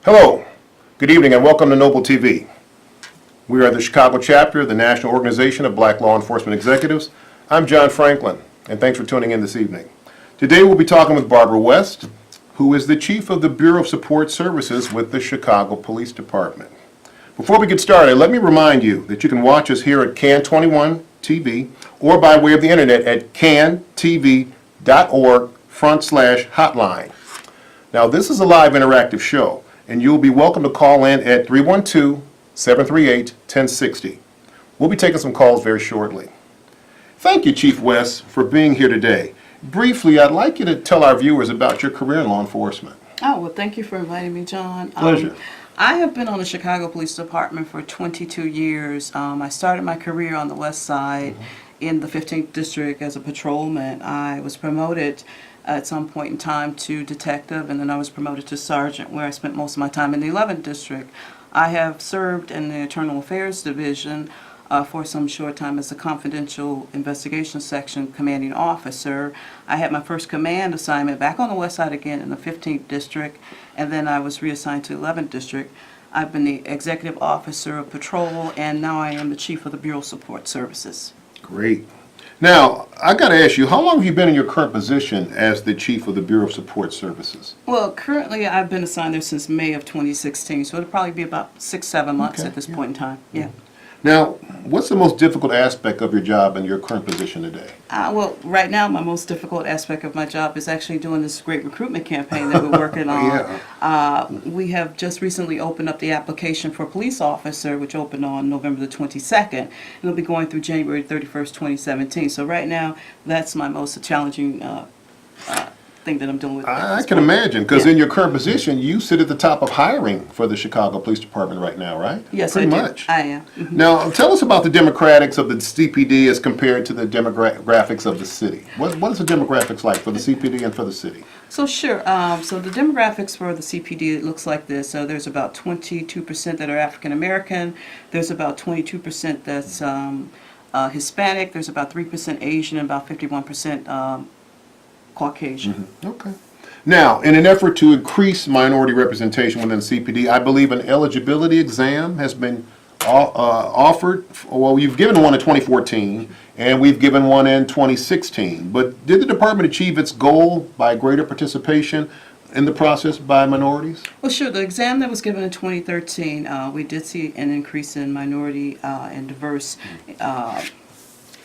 Hello, good evening, and welcome to Noble TV. We are the Chicago chapter of the National Organization of Black Law Enforcement Executives. I'm John Franklin, and thanks for tuning in this evening. Today we'll be talking with Barbara West, who is the Chief of the Bureau of Support Services with the Chicago Police Department. Before we get started, let me remind you that you can watch us here at CAN 21 TV or by way of the internet at cantv.org/hotline. Now, this is a live interactive show, and you'll be welcome to call in at 312-738-1060. We'll be taking some calls very shortly. Thank you, Chief West, for being here today. Briefly, I'd like you to tell our viewers about your career in law enforcement. Oh, well, thank you for inviting me, John. Pleasure. I have been on the Chicago Police Department for 22 years. I started my career on the west side in the 15th District as a patrolman. I was promoted at some point in time to detective, and then I was promoted to sergeant, where I spent most of my time in the 11th District. I have served in the Internal Affairs Division for some short time as a confidential investigation section commanding officer. I had my first command assignment back on the west side again in the 15th District, and then I was reassigned to 11th District. I've been the executive officer of patrol, and now I am the chief of the Bureau of Support Services. Great. Now, I got to ask you, how long have you been in your current position as the Chief of the Bureau of Support Services? Well, currently I've been assigned there since May of 2016, so it'll probably be about 6-7 months Okay, at this yeah. point in time. Yeah. Now, what's the most difficult aspect of your job in your current position today? Well, right now my most difficult aspect of my job is actually doing this great recruitment campaign that we're working on. Yeah. We have just recently opened up the application for police officer, which opened on November the 22nd, and it'll be going through January 31st, 2017. So right now, that's my most challenging thing that I'm dealing with. I can imagine, because Yeah. in your current position, you sit at the top of hiring for the Chicago Police Department right now, right? Yes, Pretty I do. much. I am. Mhm. Now, tell us about the demographics of the CPD as compared to the demographics of the city. What is the demographics like for the CPD and for the city? So sure. So the demographics for the CPD, it looks like this. So there's about 22% that are African American. There's about 22% that's Hispanic. There's about 3% Asian, and about 51% Caucasian. Okay. Now, in an effort to increase minority representation within CPD, I believe an eligibility exam has been offered. Well, you've given one in 2014, and we've given one in 2016. But did the department achieve its goal by greater participation in the process by minorities? Well, sure. The exam that was given in 2013, we did see an increase in minority and diverse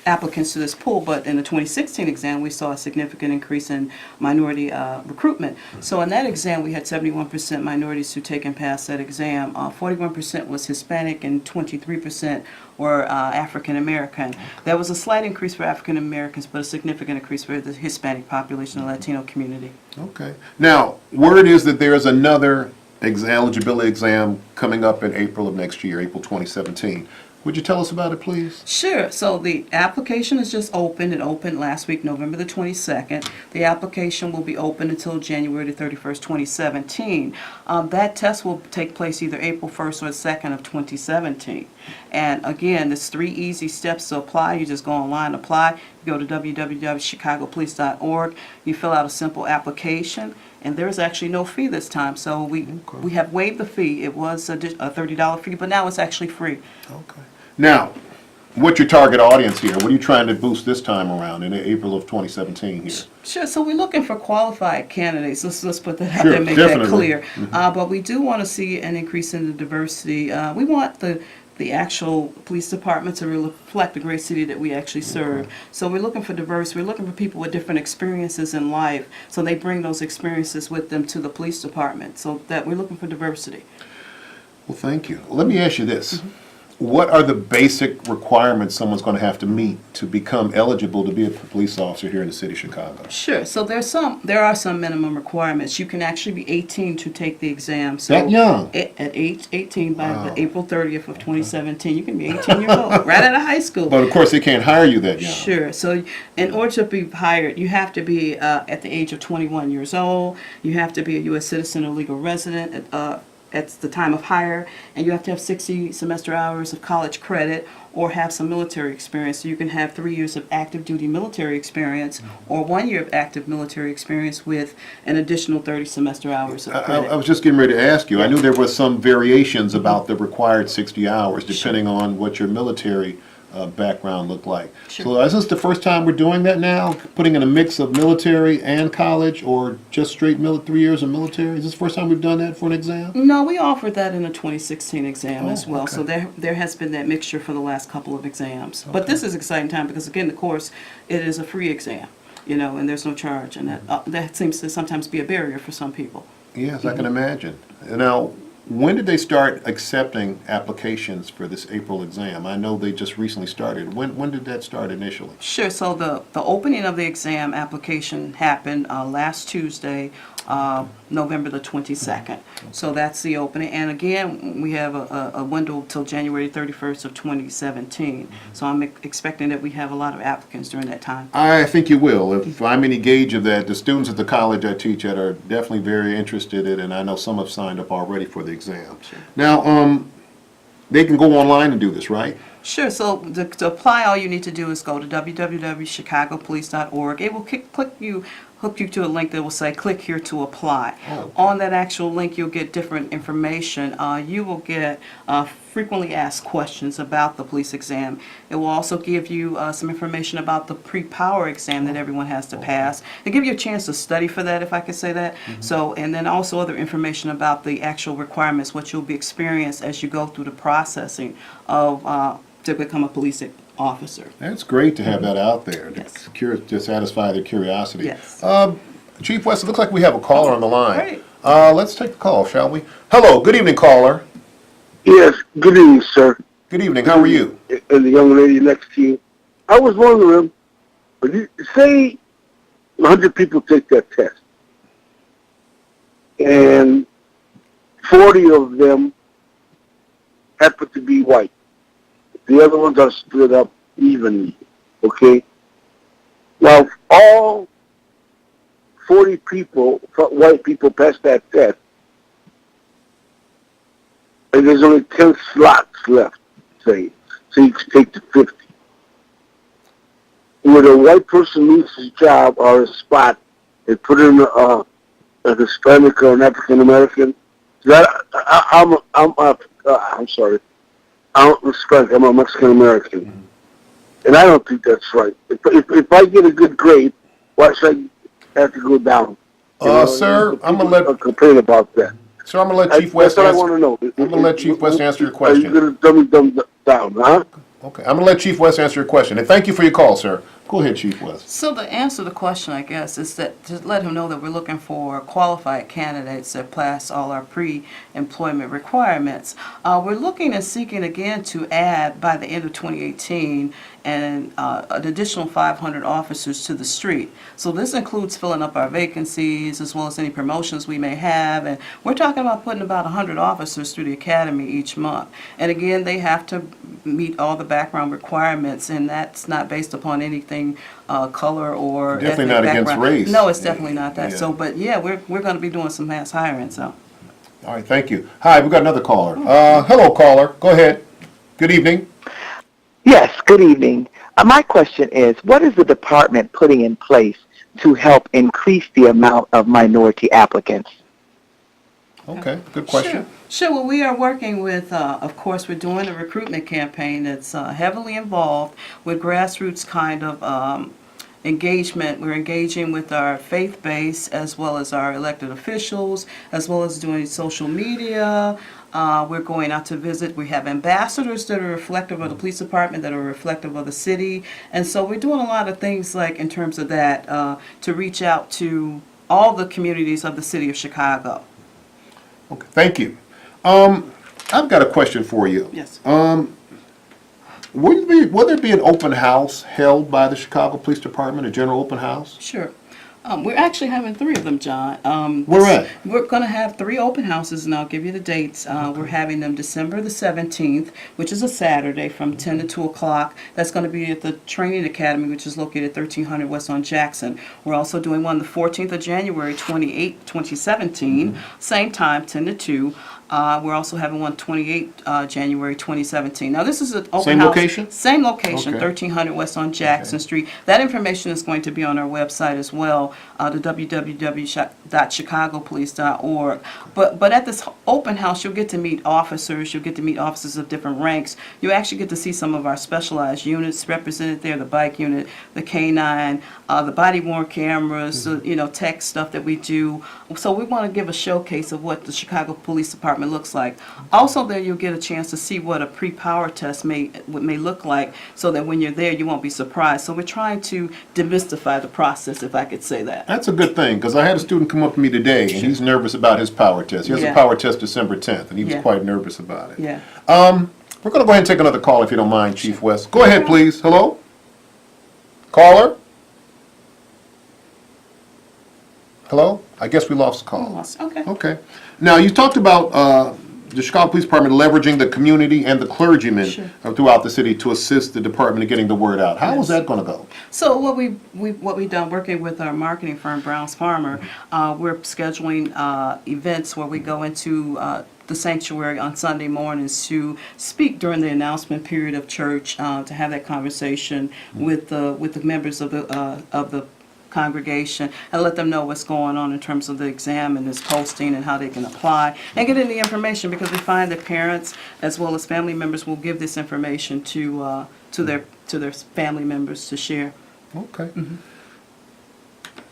applicants to this pool, but in the 2016 exam, we saw a significant increase in minority recruitment. So in that exam, we had 71% minorities who take and pass that exam. 41% was Hispanic, and 23% were African American. There was a slight increase for African Americans, but a significant increase for the Hispanic population, the Latino community. Okay. Now, word is that there is another eligibility exam coming up in April of next year, April 2017. Would you tell us about it, please? Sure. So the application is just open. It opened last week, November the 22nd. The application will be open until January the 31st, 2017. That test will take place either April 1st or 2nd of 2017. And again, there's 3 easy steps to apply. You just go online, apply. You go to www.chicagopolice.org. You fill out a simple application. And there's actually no fee this time. So we have waived the fee. It was a $30 fee, but now it's actually free. Okay. Now, what's your target audience here? What are you trying to boost this time around in April of 2017 here? Sure. So we're looking for qualified candidates. Let's put that out Sure, there and make definitely. that clear. But we do want to see an increase in the diversity. We want the actual police department to reflect the great city that we actually serve. So we're looking for diverse. We're looking for people with different experiences in life, so they bring those experiences with them to the police department. So that we're looking for diversity. Well, thank you. Let me ask you this. What are the basic requirements someone's going to have to meet to become eligible to be a police officer here in the city of Chicago? Sure. So there are some minimum requirements. You can actually be 18 to take the exam. So That young? At age 18 by Wow. the April 30th of 2017, you can be 18 years old, right out of high school. But of course, they can't hire you that young. Sure. So in order to be hired, you have to be at the age of 21 years old. You have to be a U.S. citizen or legal resident. at the time of hire, and you have to have 60 semester hours of college credit or have some military experience. So you can have 3 years of active duty military experience or 1 year of active military experience with an additional 30 semester hours of I credit. was just getting ready to ask you. I knew there was some variations about the required 60 hours depending on what your military background looked like. Sure. So is this the first time we're doing that now? Putting in a mix of military and college, or just straight 3 years of military? Is this the first time we've done that for an exam? No, we offered that in the 2016 exam as Oh, well. okay. So there has been that mixture for the last couple of exams. But this is exciting time because, again, the course, it is a free exam, and there's no charge. And that seems to sometimes be a barrier for some people. Yes, I can imagine. Now, when did they start accepting applications for this April exam? I know they just recently started. When did that start initially? Sure. So the opening of the exam application happened last Tuesday, November the 22nd. So that's the opening. And again, we have a window till January 31st of 2017. So I'm expecting that we have a lot of applicants during that time. I think you will. If I'm any gauge of that, the students at the college I teach at are definitely very interested in it, and I know some have signed up already for the exam. Now, they can go online and do this, right? Sure. So to apply, all you need to do is go to www.chicagopolice.org. It will hook you to a link that will say click here to apply. Oh, okay. On that actual link, you'll get different information. You will get frequently asked questions about the police exam. It will also give you some information about the pre-power exam that everyone has to pass. It'll give you a chance to study for that, if I could say that. So, and then also other information about the actual requirements, what you'll be experienced as you go through the processing of to become a police officer. That's great to have that out there Yes. to satisfy their curiosity. Yes. Chief West, it looks like we have a caller on the line. Great. Let's take the call, shall we? Hello, good evening, caller. Yes, good evening, sir. Good evening, how are you? And the young lady next to you. I was wondering, say 100 people take that test, and 40 of them happen to be white. The other ones are split up evenly, okay? Now, if all 40 people, white people, pass that test, and there's only 10 slots left, say, so you can take the 50. Would a white person lose his job or his spot and put in a Hispanic or an African American? I'm sorry. I'm Hispanic. I'm a Mexican American, and I don't think that's right. If I get a good grade, why should I have to go down? Sir, I'm gonna let complain about that. Sir, I'm gonna let Chief West That's what I answer. want to know. I'm gonna let Chief West answer your Are question. you going to dumb me down, huh? Okay, I'm gonna let Chief West answer your question. And thank you for your call, sir. Go ahead, Chief West. So the answer to the question, I guess, is that to let him know that we're looking for qualified candidates that pass all our pre-employment requirements. We're looking and seeking again to add by the end of 2018 an additional 500 officers to the street. So this includes filling up our vacancies as well as any promotions we may have. And we're talking about putting about 100 officers through the academy each month. And again, they have to meet all the background requirements, and that's not based upon anything color or Definitely ethnic not against background. race. No, it's definitely not that. Yeah. So, but yeah, we're going to be doing some mass hiring. So, All right, thank you. Hi, we've got another caller. Hello, caller. Go ahead. Good evening. Yes, good evening. My question is, what is the department putting in place to help increase the amount of minority applicants? Okay, good question. Sure. Well, we are working with, of course, we're doing a recruitment campaign that's heavily involved with grassroots kind of engagement. We're engaging with our faith base as well as our elected officials, as well as doing social media. We're going out to visit. We have ambassadors that are reflective of the police department, that are reflective of the city. And so we're doing a lot of things like in terms of that to reach out to all the communities of the city of Chicago. Okay, thank you. I've got a question for you. Yes. Will there be an open house held by the Chicago Police Department, a general open house? Sure. We're actually having 3 of them, John. Where at? We're going to have 3 open houses, and I'll give you the dates. We're having them December the 17th, which is a Saturday, from 10 to 2 o'clock. That's going to be at the Training Academy, which is located at 1300 West on Jackson. We're also doing one the 14th of January, 2017, same time, 10 to 2. We're also having one 28 January 2017. Now, this is an open Same house. location? Same location, Okay. 1300 West on Jackson Street. That information is going to be on our website as well, the www.chicagopolice.org. But at this open house, you'll get to meet officers. You'll get to meet officers of different ranks. You actually get to see some of our specialized units represented there: the bike unit, the K9, the body-worn cameras, tech stuff that we do. So we want to give a showcase of what the Chicago Police Department looks like. Also, there you'll get a chance to see what a pre-power test may look like, so that when you're there, you won't be surprised. So we're trying to demystify the process, if I could say that. That's a good thing, because I had a student come up to me today, and he's nervous about his power test. He has a Yeah. power test December 10th, and he was Yeah. quite nervous about it. Yeah. We're going to go ahead and take another call, if you don't mind, Chief West. Go ahead, please. Hello? Caller? Hello? I guess we lost the call. Okay. Okay. Now, you talked about the Chicago Police Department leveraging the community and the clergymen Sure. throughout the city to assist the department in getting the word out. How is Yes. that going to go? So what we've done, working with our marketing firm, Browns Farmer, we're scheduling events where we go into the sanctuary on Sunday mornings to speak during the announcement period of church, to have that conversation with the members of the congregation, and let them know what's going on in terms of the exam and its posting and how they can apply, and get any information, because we find that parents as well as family members will give this information to their family members to share. Okay.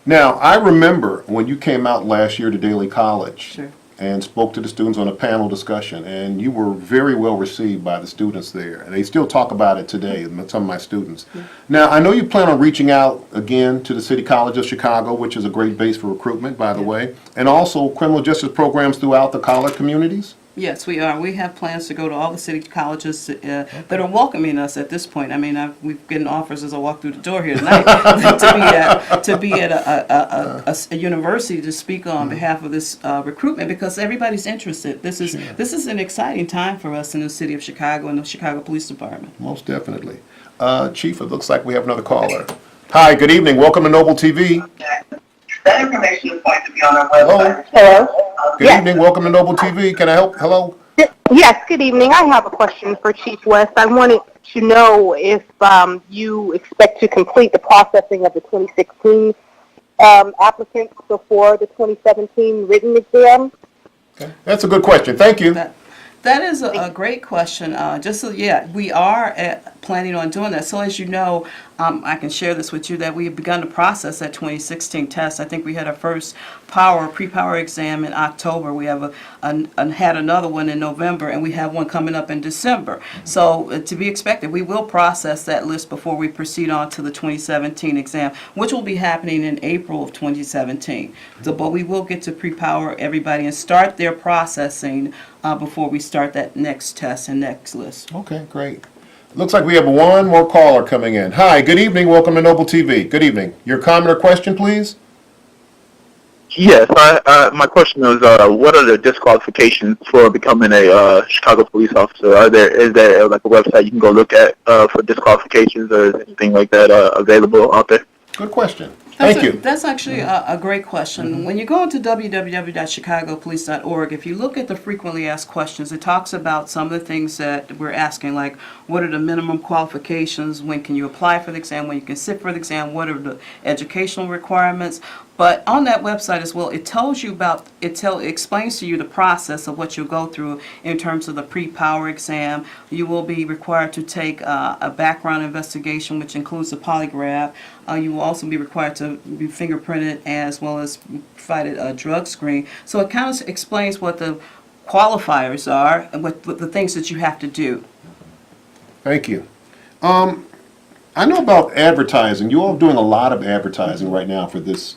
Now, I remember when you came out last year to Daly College Sure. and spoke to the students on a panel discussion, and you were very well received by the students there. And they still talk about it today, some of my students. Now, I know you plan on reaching out again to the City College of Chicago, which is a great base for recruitment, by the way, and also criminal justice programs throughout the college communities. Yes, we are. We have plans to go to all the city colleges that are welcoming us at this point. I mean, we've gotten offers as I walk through the door here tonight to be at a university to speak on behalf of this recruitment, because everybody's interested. This is an exciting time for us in the city of Chicago and the Chicago Police Department. Most definitely. Chief, it looks like we have another caller. Hi, good evening. Welcome to Noble TV. That information is going to be on our Hello? website. Hello? Good Yes. evening. Welcome to Noble TV. Can I help? Hello? Yes, good evening. I have a question for Chief West. I wanted to know if you expect to complete the processing of the 2016 applicants before the 2017 written exam. That's a good question. Thank you. That is a great question. We are planning on doing that. So as you know, I can share this with you, that we have begun to process that 2016 test. I think we had our first pre-power exam in October. We have had another one in November, and we have one coming up in December. So to be expected, we will process that list before we proceed on to the 2017 exam, which will be happening in April of 2017. So, but we will get to pre-power everybody and start their processing before we start that next test and next list. Okay, great. Looks like we have one more caller coming in. Hi, good evening. Welcome to Noble TV. Good evening. Your comment or question, please? Yes, my question is, what are the disqualifications for becoming a Chicago police officer? Is there like a website you can go look at for disqualifications, or is anything like that available out there? Good question. Thank you. That's actually a great question. When you go into www.chicagopolice.org, if you look at the frequently asked questions, it talks about some of the things that we're asking, like what are the minimum qualifications, when can you apply for the exam, when you can sit for the exam, what are the educational requirements. But on that website as well, it tells you about, it explains to you the process of what you'll go through in terms of the pre-power exam. You will be required to take a background investigation, which includes a polygraph. You will also be required to be fingerprinted as well as provided a drug screen. So it kind of explains what the qualifiers are and what the things that you have to do. Thank you. I know about advertising. You all doing a lot of advertising right now for this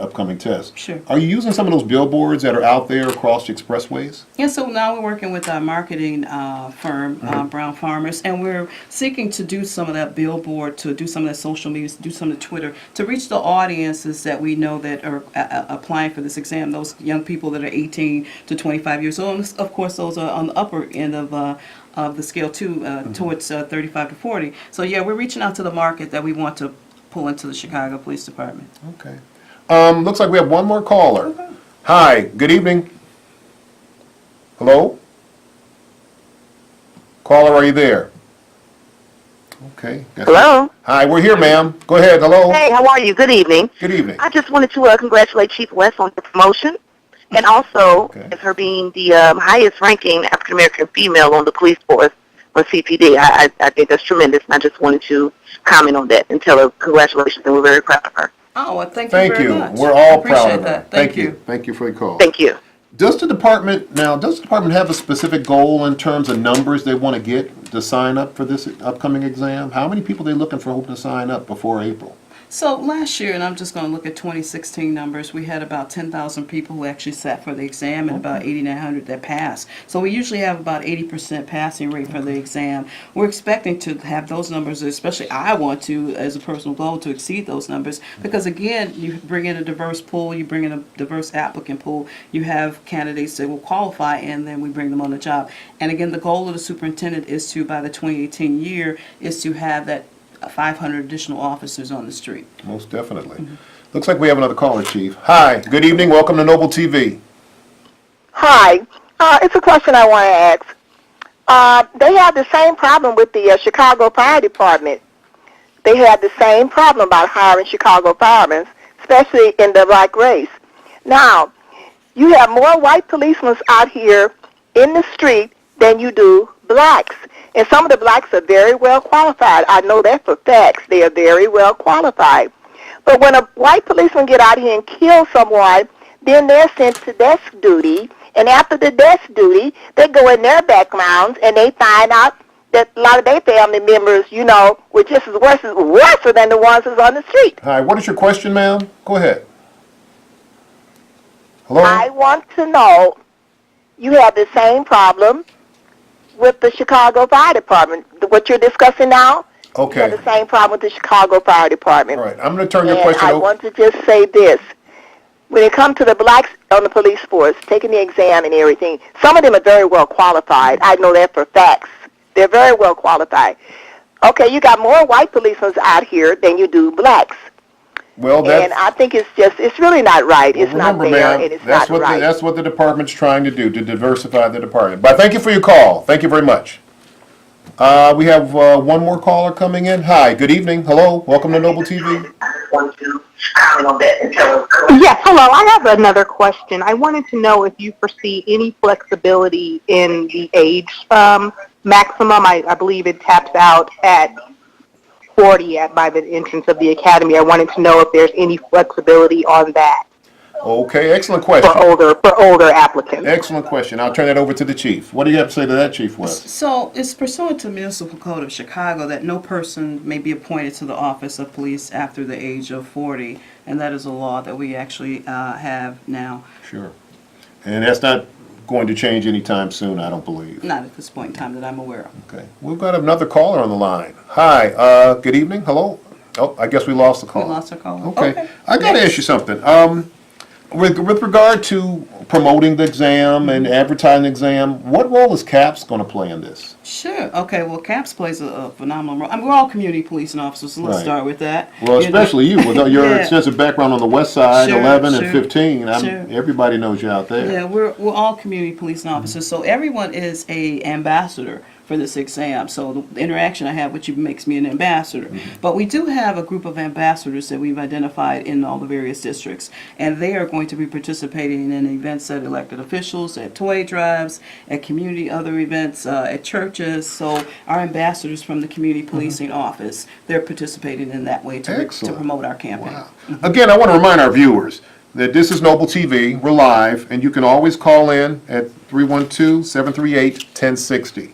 upcoming test. Sure. Are you using some of those billboards that are out there across the expressways? Yeah, so now we're working with our marketing firm, Brown Farmers, and we're seeking to do some of that billboard, to do some of that social media, to do some of the Twitter, to reach the audiences that we know that are applying for this exam, those young people that are 18 to 25 years old. And of course, those are on the upper end of the scale too, towards 35 to 40. So yeah, we're reaching out to the market that we want to pull into the Chicago Police Department. Okay. Looks like we have one more caller. Hi, good evening. Hello? Caller, are you there? Okay. Hello? Hi, we're here, ma'am. Go ahead. Hello? Hey, how are you? Good evening. Good evening. I just wanted to congratulate Chief West on the promotion, and also Okay. as her being the highest-ranking African-American female on the police force on CPD. I think that's tremendous, and I just wanted to comment on that and tell her congratulations, and we're very proud of her. Oh, well, thank you Thank very you. much. We're I all appreciate proud of her. that. Thank you. Thank you for the call. Thank you. Does the department have a specific goal in terms of numbers they want to get to sign up for this upcoming exam? How many people are they looking for hoping to sign up before April? So last year, and I'm just going to look at 2016 numbers, we had about 10,000 people who actually sat for the exam and about 8,900 that passed. So we usually have about 80% passing rate for the exam. We're expecting to have those numbers, especially I want to, as a personal goal, to exceed those numbers because, again, you bring in a diverse pool, you bring in a diverse applicant pool, you have candidates that will qualify, and then we bring them on the job. And again, the goal of the superintendent is to, by the 2018 year, is to have that 500 additional officers on the street. Most definitely. Looks like we have another caller, Chief. Hi, good evening. Welcome to Noble TV. Hi. It's a question I want to ask. They have the same problem with the Chicago Fire Department. They have the same problem about hiring Chicago firemen, especially in the black race. Now, you have more white policemen out here in the street than you do blacks. And some of the blacks are very well qualified. I know that for facts. They are very well qualified. But when a white policeman get out here and kill someone, then they're sent to desk duty. And after the desk duty, they go in their backgrounds and they find out that a lot of their family members, you know, were just as worse than the ones that's on the street. Hi, what is your question, ma'am? Go ahead. Hello? I want to know, you have the same problem with the Chicago Fire Department. What you're discussing now, you Okay. have the same problem with the Chicago Fire Department. All right, I'm going to turn your And question I over. want to just say this. When it comes to the blacks on the police force, taking the exam and everything, some of them are very well qualified. I know that for facts. They're very well qualified. Okay, you got more white policemen out here than you do blacks. Well, And I think it's really not right. It's not remember, fair, ma'am, and it's not right. that's what the department's trying to do, to diversify the department. But thank you for your call. Thank you very much. We have one more caller coming in. Hi, good evening. Hello, welcome to Noble TV. I just want to comment on that and tell us. Yes, hello. I have another question. I wanted to know if you foresee any flexibility in the age maximum. I believe it taps out at 40 by the entrance of the academy. I wanted to know if there's any flexibility on that Okay, excellent for question. older applicants. Excellent question. I'll turn that over to the chief. What do you have to say to that, Chief West? So it's pursuant to Municipal Code of Chicago that no person may be appointed to the office of police after the age of 40, and that is a law that we actually have now. Sure. And that's not going to change anytime soon, I don't believe. Not at this point in time that I'm aware of. Okay. We've got another caller on the line. Hi, good evening. Hello? Oh, I guess we lost the We call. lost our caller. Okay. I got to ask you something. With regard to promoting the exam and advertising the exam, what role is CAPS going to play in this? Sure. Okay. Well, CAPS plays a phenomenal role. I mean, we're all community policing officers, so let's Right. start with that. Well, You know? especially you, with your Yeah. extensive background on the west side, Sure, 11 and sure, 15. sure. Everybody knows you out there. Yeah, we're all community policing officers, so everyone is a ambassador for this exam. So the interaction I have with you makes me an ambassador. But we do have a group of ambassadors that we've identified in all the various districts, and they are going to be participating in events at elected officials, at toy drives, at community other events, at churches. So our ambassadors from the community policing office, they're participating in that way to Excellent. promote our campaign. Wow. Again, I want to remind our viewers that this is Noble TV. We're live, and you can always call in at 312-738-1060.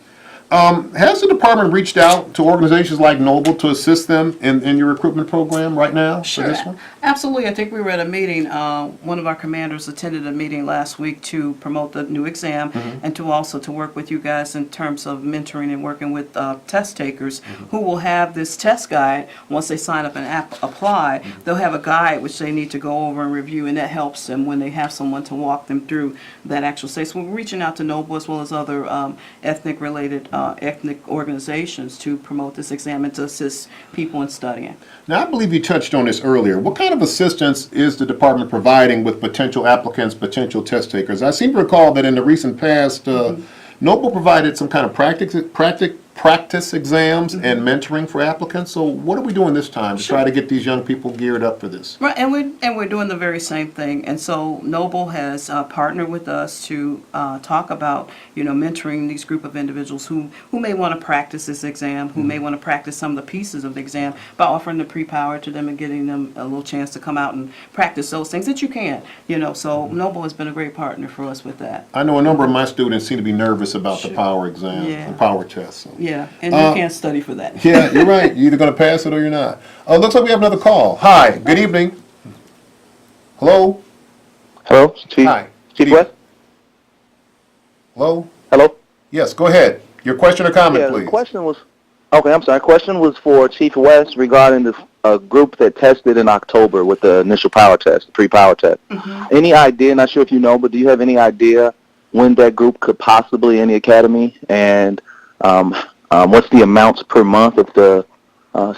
Has the department reached out to organizations like Noble to assist them in your recruitment program right now for this one? Absolutely. I think we were at a meeting, one of our commanders attended a meeting last week to promote the new exam and to also to work with you guys in terms of mentoring and working with test takers who will have this test guide. Once they sign up and apply, they'll have a guide which they need to go over and review, and that helps them when they have someone to walk them through that actual state. So we're reaching out to Noble as well as other ethnic related ethnic organizations to promote this exam and to assist people in studying. Now, I believe you touched on this earlier. What kind of assistance is the department providing with potential applicants, potential test takers? I seem to recall that in the recent past, Noble provided some kind of practice exams and mentoring for applicants. So what are we doing this time to try to get these young people geared up for this? Right, and we're doing the very same thing. And so Noble has partnered with us to talk about, mentoring these group of individuals who may want to practice this exam, who may want to practice some of the pieces of the exam by offering the pre-power to them and getting them a little chance to come out and practice those things that you can. So Noble has been a great partner for us with that. I know a number of my students seem to be nervous about the power exam, Yeah. the power test. So. Yeah, and you can't study for that. Yeah, you're right. You're either going to pass it or you're not. Looks like we have another call. Hi, good evening. Hello? Hello, Chief. Hi. Chief West. Hello? Hello. Yes, go ahead. Your question or comment, Yeah, please. the question was. Okay, I'm sorry. Question was for Chief West regarding the group that tested in October with the initial power test, the pre-power test. Any idea? Not sure if you know, but do you have any idea when that group could possibly in the academy? And what's the amounts per month if the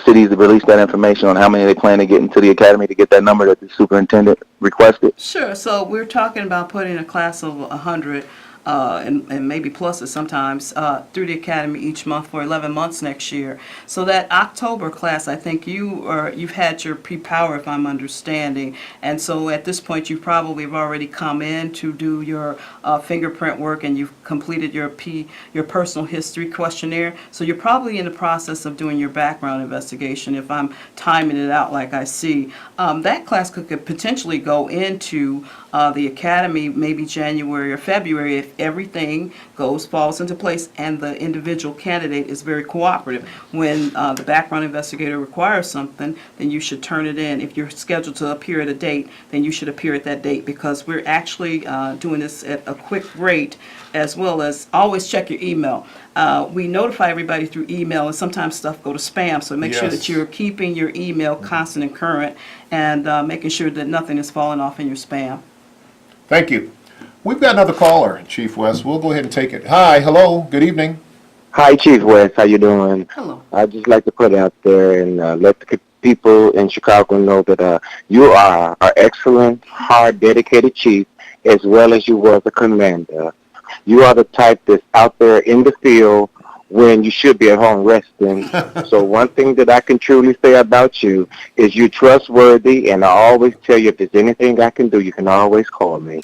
cities release that information on how many they plan to get into the academy to get that number that the superintendent requested? Sure. So we're talking about putting a class of 100 and maybe pluses sometimes through the academy each month for 11 months next year. So that October class, I think you've had your pre-power, if I'm understanding, and so at this point you probably have already come in to do your fingerprint work and you've completed your personal history questionnaire. So you're probably in the process of doing your background investigation, if I'm timing it out like I see. That class could potentially go into the academy maybe January or February if everything falls into place and the individual candidate is very cooperative. When the background investigator requires something, then you should turn it in. If you're scheduled to appear at a date, then you should appear at that date, because we're actually doing this at a quick rate, as well as always check your email. We notify everybody through email, and sometimes stuff go to spam, so make sure Yes. that you're keeping your email constant and current, and making sure that nothing is falling off in your spam. Thank you. We've got another caller, Chief West. We'll go ahead and take it. Hi, hello, good evening. Hi, Chief West. How you doing? Hello. I'd just like to put it out there and let the people in Chicago know that you are an excellent, hard, dedicated chief, as well as you were the commander. You are the type that's out there in the field when you should be at home resting. So one thing that I can truly say about you is you're trustworthy, and I always tell you if there's anything I can do, you can always call me.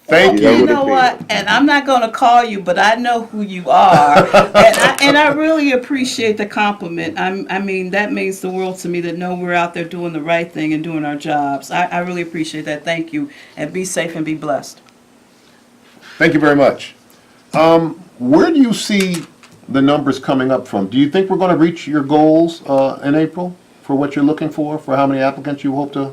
Thank You you. You know what? And I'm not going to call you, but I know who you are, and I really appreciate the compliment. I mean, that means the world to me to know we're out there doing the right thing and doing our jobs. I really appreciate that. Thank you, and be safe and be blessed. Thank you very much. Where do you see the numbers coming up from? Do you think we're going to reach your goals in April for what you're looking for how many applicants you hope to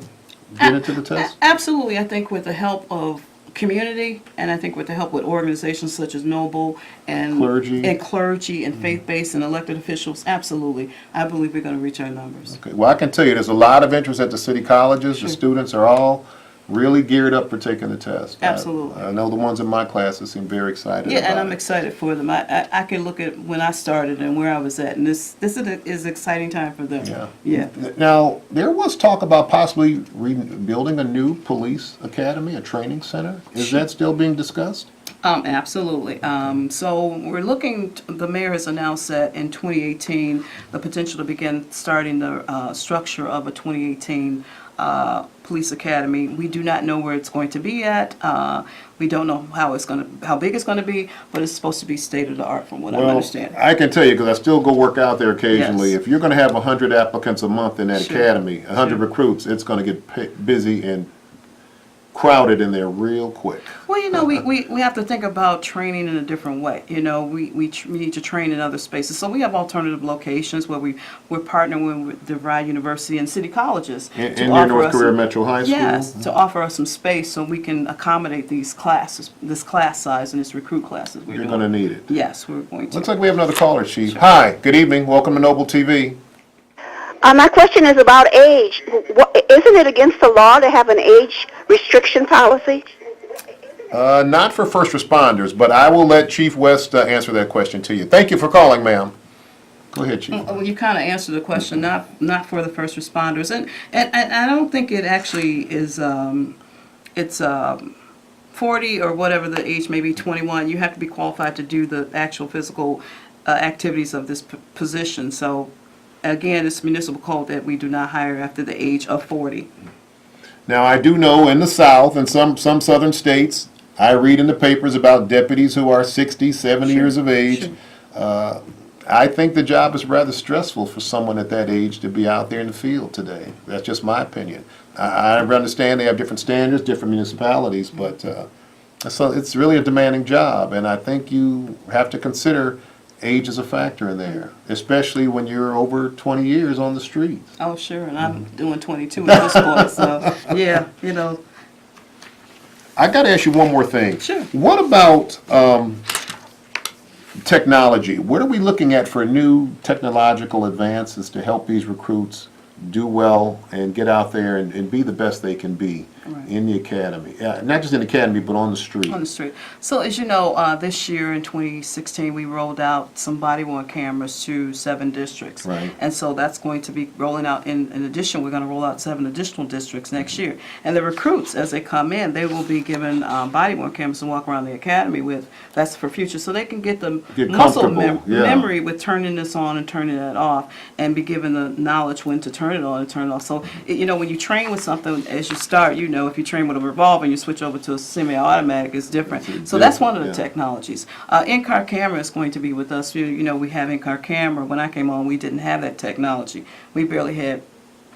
get into the test? Absolutely. I think with the help of community, and I think with the help with organizations such as Noble and Clergy. and faith-based and elected officials, absolutely. I believe we're going to reach our numbers. Okay. Well, I can tell you there's a lot of interest at the city colleges. The students are all really geared up for taking the test. Absolutely. I know the ones in my classes seem very excited Yeah, about and I'm it. excited for them. I can look at when I started and where I was at, and this is an exciting time for them. Yeah. Yeah. Now, there was talk about possibly building a new police academy, a training center. Is that still being discussed? Absolutely. So we're looking, the mayor has announced that in 2018, the potential to begin starting the structure of a 2018 police academy. We do not know where it's going to be at. We don't know how big it's going to be, but it's supposed to be state of the art from what I understand. I can tell you, because I still go work out there occasionally, Yes. if you're going to have 100 applicants a month in that Sure. academy, 100 Sure. recruits, it's going to get busy and crowded in there real quick. Well, we have to think about training in a different way. We need to train in other spaces. So we have alternative locations where we're partnering with DeVry University and city colleges. In to your offer North us Career some- Metro High School? Yes, to offer us some space so we can accommodate these classes, this class size and this recruit classes we're You're doing. going to need it. Yes, we're going to. Looks like we have another caller, Chief. Hi, good evening. Welcome to Noble TV. My question is about age. Isn't it against the law to have an age restriction policy? Not for first responders, but I will let Chief West answer that question to you. Thank you for calling, ma'am. Go ahead, Chief. Well, you kind of answered the question, not for the first responders, and I don't think it actually is. It's 40 or whatever the age, maybe 21. You have to be qualified to do the actual physical activities of this position. So, again, it's municipal code that we do not hire after the age of 40. Now, I do know in the South and some southern states, I read in the papers about deputies who are 60, 70 years of age. I think the job is rather stressful for someone at that age to be out there in the field today. That's just my opinion. I understand they have different standards, different municipalities, but so it's really a demanding job, and I think you have to consider age as a factor in there, especially when you're over 20 years on the streets. Oh, sure, and I'm doing 22 at this point, so, yeah, you know. I got to ask you one more thing. Sure. What about technology? What are we looking at for new technological advances to help these recruits do well and get out there and be the best they can be Right. in the academy? Not just in the academy, but on the street. On the street. So as you know, this year in 2016, we rolled out some body-worn cameras to 7 districts. Right. And so that's going to be rolling out. In addition, we're going to roll out 7 additional districts next year. And the recruits, as they come in, they will be given body-worn cameras to walk around the academy with. That's for future. So they can get the Get muscle comfortable, yeah. memory with turning this on and turning that off, and be given the knowledge when to turn it on and turn it off. So, you know, when you train with something, as you start, you know, if you train with a revolver and you switch over to a semi-automatic, it's different. So that's one of the Yeah. technologies. In-car camera is going to be with us. You know, we have in-car camera. When I came on, we didn't have that technology. We barely had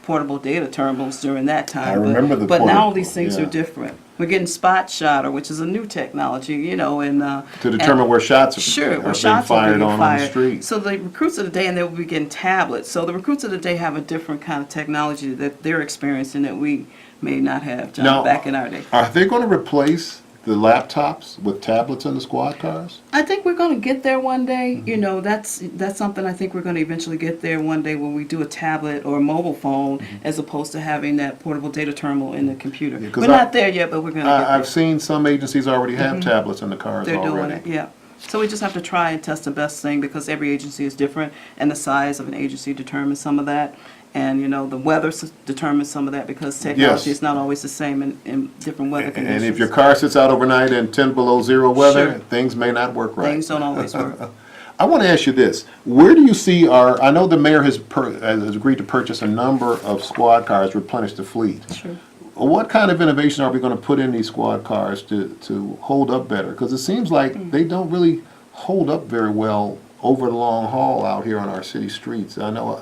portable data terminals during that time. I remember the But now portable, these things yeah. are different. We're getting spot shotter, which is a new technology, you know, and To determine where shots are, sure, are where being shots are fired being on fired. the street. So the recruits of the day, and they will be getting tablets. So the recruits of the day have a different kind of technology that they're experiencing that we may not have, John, Now, back in our day. Are they going to replace the laptops with tablets in the squad cars? I think we're going to get there one day. You know, that's something I think we're going to eventually get there one day when we do a tablet or a mobile phone as opposed to having that portable data terminal in the computer. Yeah, 'cause We're not there yet, but we're going to get there. I've seen some agencies already have tablets in the cars They're already. doing it, yeah. So we just have to try and test the best thing because every agency is different and the size of an agency determines some of that. And, you know, the weather determines some of that because technology Yes. is not always the same in different weather conditions. And if your car sits out overnight in 10 below zero weather, Sure. things may not work right. Things don't always work. I want to ask you this. Where do you see I know the mayor has agreed to purchase a number of squad cars, replenish the fleet. Sure. What kind of innovation are we going to put in these squad cars to hold up better? Because it seems like they don't really hold up very well over the long haul out here on our city streets. I know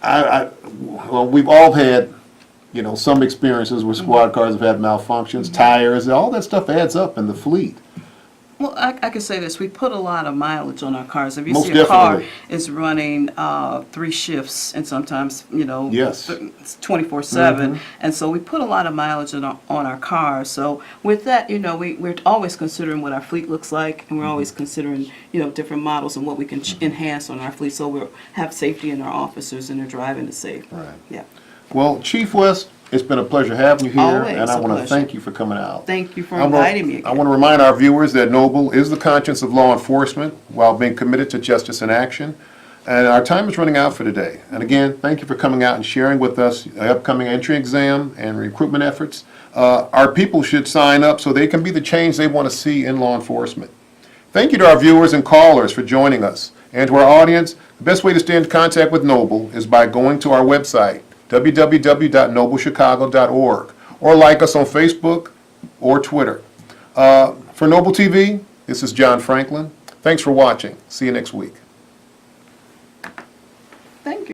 well, we've all had, you know, some experiences where squad cars have had malfunctions, tires, all that stuff adds up in the fleet. Well, I could say this. We put a lot of mileage on our cars. If you Most see a car definitely. is running 3 shifts and sometimes, you know, Yes. 24/7. And so we put a lot of mileage on our cars. So with that, you know, we're always considering what our fleet looks like, and we're always considering, you know, different models and what we can enhance on our fleet so we'll have safety in our officers and they're driving it safe. Right. Yeah. Well, Chief West, it's been a pleasure having you here, Always and I a want to pleasure. thank you for coming out. Thank you for I wanna- inviting me I again. want to remind our viewers that Noble is the conscience of law enforcement while being committed to justice and action. And our time is running out for today. And again, thank you for coming out and sharing with us the upcoming entry exam and recruitment efforts. Our people should sign up so they can be the change they want to see in law enforcement. Thank you to our viewers and callers for joining us. And to our audience, the best way to stay in contact with Noble is by going to our website, www.noblechicago.org, or like us on Facebook or Twitter. For Noble TV, this is John Franklin. Thanks for watching. See you next week. Thank you.